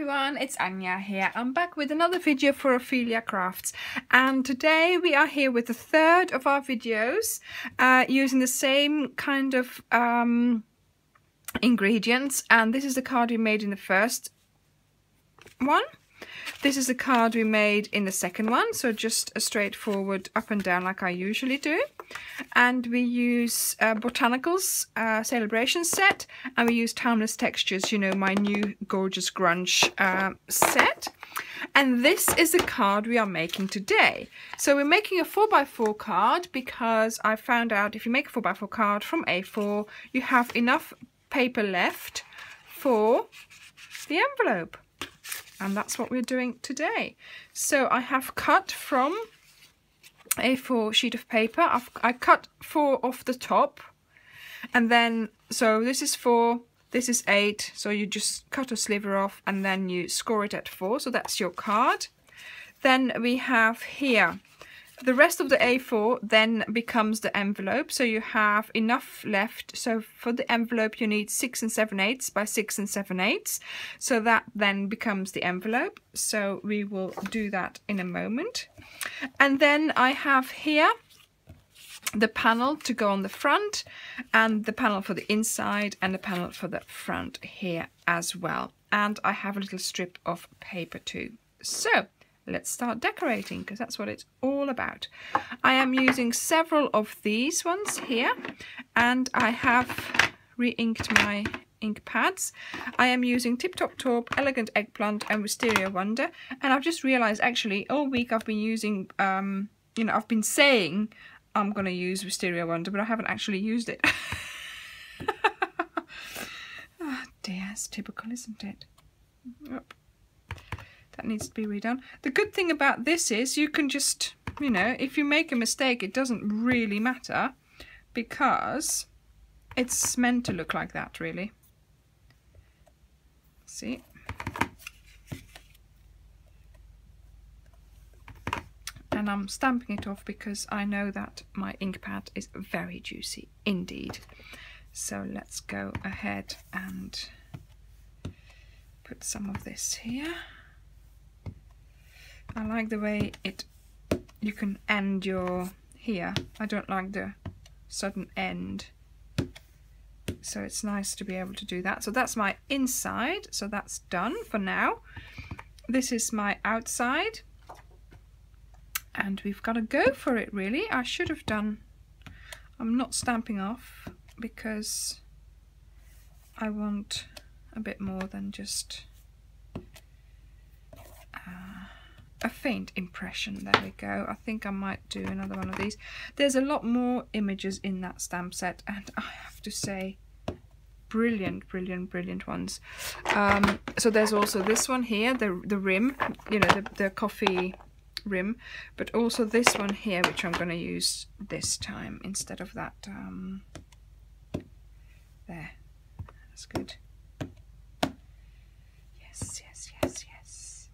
everyone, it's Anja here. I'm back with another video for Ophelia Crafts, and today we are here with the third of our videos using the same kind of ingredients. And this is the card we made in the first one. This is the card we made in the second one, so just a straightforward up and down like I usually do. And we use Botanicals Celebration set, and we use Timeless Textures, you know, my new gorgeous grunge set. And this is the card we are making today. So we're making a 4x4 card because I found out if you make a 4x4 card from A4, you have enough paper left for the envelope. And that's what we're doing today. So I have cut from A4 sheet of paper. I cut 4 off the top, and then so this is 4, this is 8. So you just cut a sliver off and then you score it at 4. So that's your card. Then we have here the rest of the A4 then becomes the envelope. So you have enough left. So for the envelope you need 6 7/8 by 6 7/8. So that then becomes the envelope. So we will do that in a moment. And then I have here the panel to go on the front, and the panel for the inside, and the panel for the front here as well. And I have a little strip of paper too. So let's start decorating, because that's what it's all about. I am using several of these ones here, and I have re-inked my ink pads. I am using Tip Top Taupe, Elegant Eggplant and Wisteria Wonder. And I've just realized actually all week I've been using, you know, I've been saying I'm going to use Wisteria Wonder, but I haven't actually used it. Oh dear, it's typical, isn't it? Yep. That needs to be redone. The good thing about this is you can just, you know, if you make a mistake, it doesn't really matter, because it's meant to look like that, really. See? And I'm stamping it off because I know that my ink pad is very juicy indeed. So let's go ahead and put some of this here. I like the way you can end your here. I don't like the sudden end. So it's nice to be able to do that. So that's my inside. So that's done for now. This is my outside. And we've got to go for it, really. I should have done... I'm not stamping off because I want a bit more than just... a faint impression. There we go. I think I might do another one of these. There's a lot more images in that stamp set, and I have to say, brilliant, brilliant, brilliant ones. So there's also this one here, the rim, you know, the coffee rim, but also this one here, which I'm going to use this time instead of that. There, that's good. Yes, yes, yes, yes.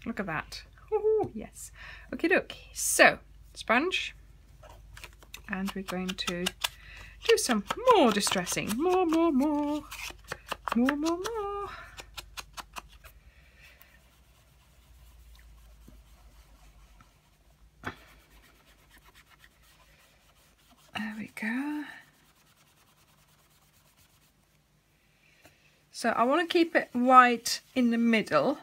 Look at that. Ooh, yes. Okie dokie. So, sponge. And we're going to do some more distressing. More. There we go. So I want to keep it white in the middle.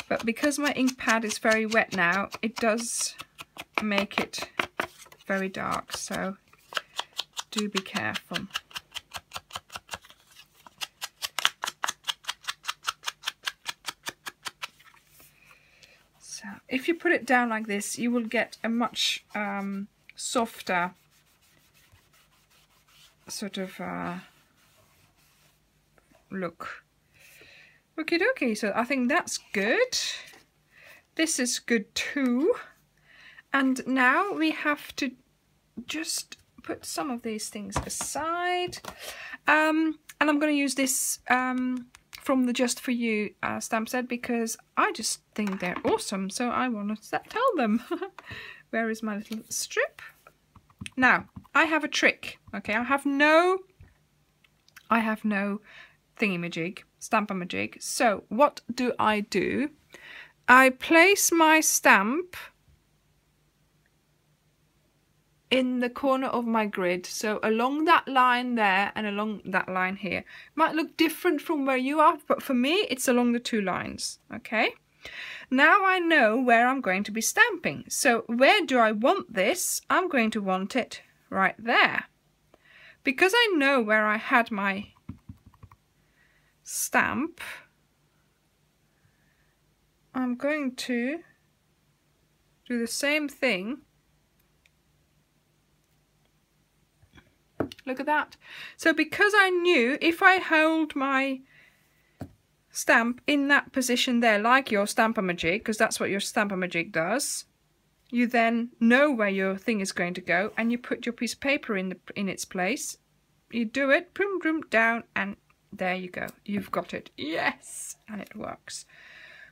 But because my ink pad is very wet now, it does make it very dark, so do be careful. So if you put it down like this, you will get a much softer sort of look. Okie dokie, so I think that's good. This is good too. And now we have to just put some of these things aside. And I'm going to use this from the Just For You stamp set because I just think they're awesome. So I want to tell them. Where is my little strip? Now, I have a trick. Okay, I have no I have no thingy-majig, stamp-a-majig. So what do? I place my stamp in the corner of my grid, so along that line there and along that line here. Might look different from where you are, but for me it's along the two lines. Okay, now I know where I'm going to be stamping. So where do I want this? I'm going to want it right there, because I know where I had my stamp. I'm going to do the same thing. Look at that. So because I knew if I hold my stamp in that position there, like your stamp-a-majig, because that's what your stamp-a-majig does, you then know where your thing is going to go, and you put your piece of paper in its place. You do it, boom, boom, down, and there you go. You've got it. Yes, and it works.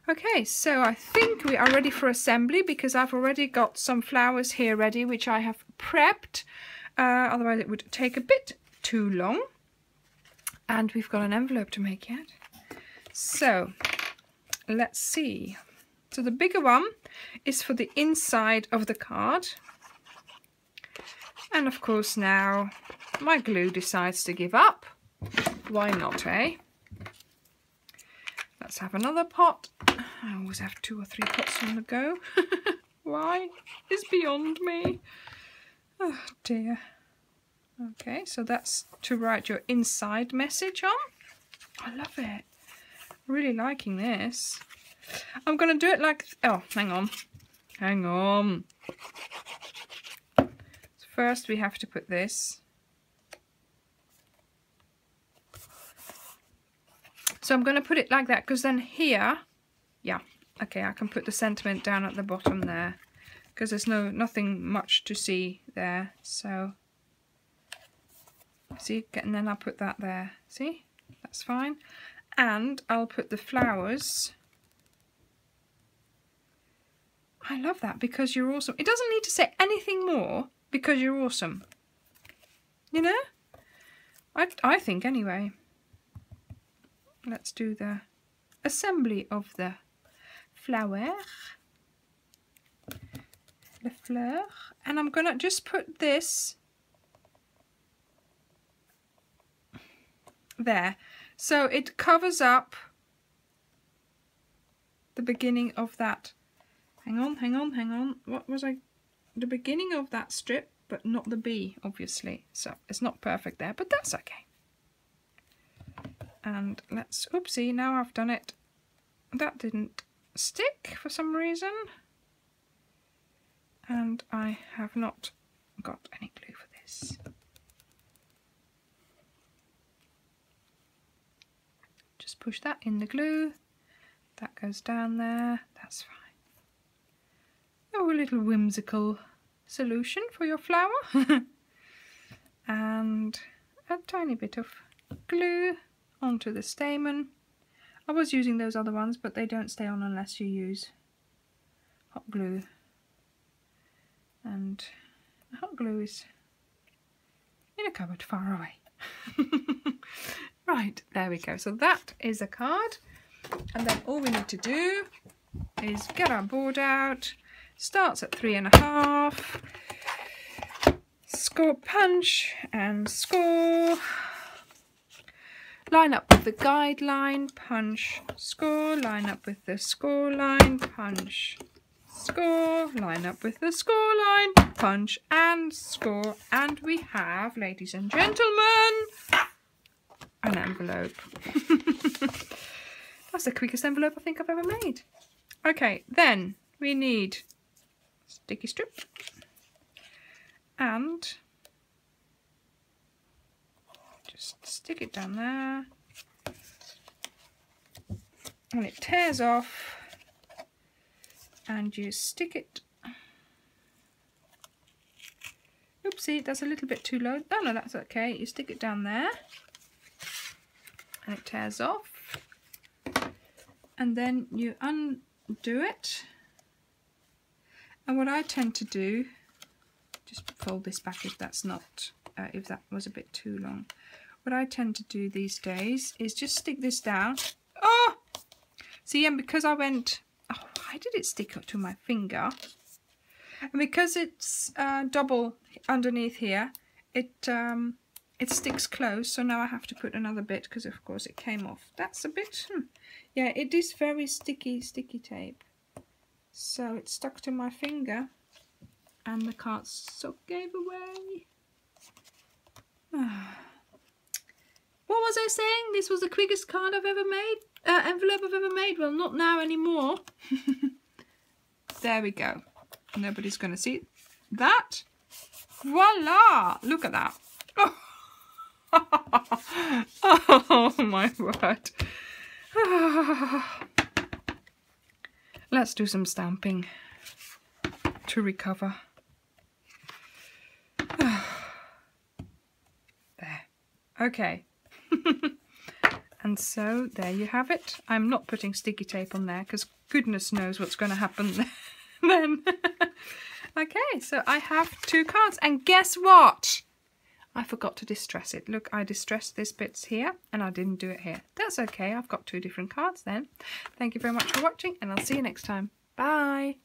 Okay, so I think we are ready for assembly, because I've already got some flowers here ready, which I have prepped. Otherwise it would take a bit too long. And we've got an envelope to make yet. So let's see. So the bigger one is for the inside of the card. And of course now my glue decides to give up. Why not, eh? Let's have another pot. I always have 2 or 3 pots on the go. Why? It's beyond me. Oh dear. Okay, so that's to write your inside message on. I love it. Really liking this. I'm going to do it like... Oh, hang on. Hang on. So first we have to put this. So I'm going to put it like that, because then here... Yeah, okay, I can put the sentiment down at the bottom there, because there's nothing much to see there. So, see, and then I'll put that there. See, that's fine. And I'll put the flowers. I love that, because you're awesome. It doesn't need to say anything more, because you're awesome. You know? I think anyway. Let's do the assembly of the flower. The fleur. And I'm gonna just put this there. So it covers up the beginning of that. Hang on. What was I? The beginning of that strip, but not the B, obviously. So it's not perfect there, but that's okay. And let's, oopsie, now I've done it. That didn't stick for some reason. And I have not got any glue for this. Just push that in the glue. That goes down there. That's fine. Oh, a little whimsical solution for your flower. And a tiny bit of glue onto the stamen. I was using those other ones, but they don't stay on unless you use hot glue. And the hot glue is in a cupboard far away. Right, there we go. So that is a card. And then all we need to do is get our board out. Starts at 3.5. Score, punch and score. Line up with the guideline, punch, score. Line up with the score line, punch, score. Line up with the score line, punch and score. And we have, ladies and gentlemen, an envelope. That's the quickest envelope I think I've ever made. Okay, then we need sticky strip and just stick it down there, and it tears off, and you stick it. Oopsie, that's a little bit too low. Oh no, that's okay. You stick it down there and it tears off, and then you undo it. And what I tend to do, just fold this back if that's not, if that was a bit too long. what I tend to do these days is just stick this down. Oh! See, and because I went... Oh, why did it stick up to my finger? And because it's double underneath here, it sticks close. So now I have to put another bit because, of course, it came off. That's a bit... Yeah, it is very sticky tape. So it stuck to my finger and the cardstock gave away. What was I saying? This was the quickest card I've ever made? Envelope I've ever made? Well, not now anymore. There we go. Nobody's going to see that. Voila! Look at that. Oh my word. Let's do some stamping to recover. There. Okay. And so there you have it. I'm not putting sticky tape on there because goodness knows what's going to happen then. Okay, so I have 2 cards. And guess what? I forgot to distress it. Look, I distressed this bits here and I didn't do it here. That's okay. I've got 2 different cards then. Thank you very much for watching and I'll see you next time. Bye.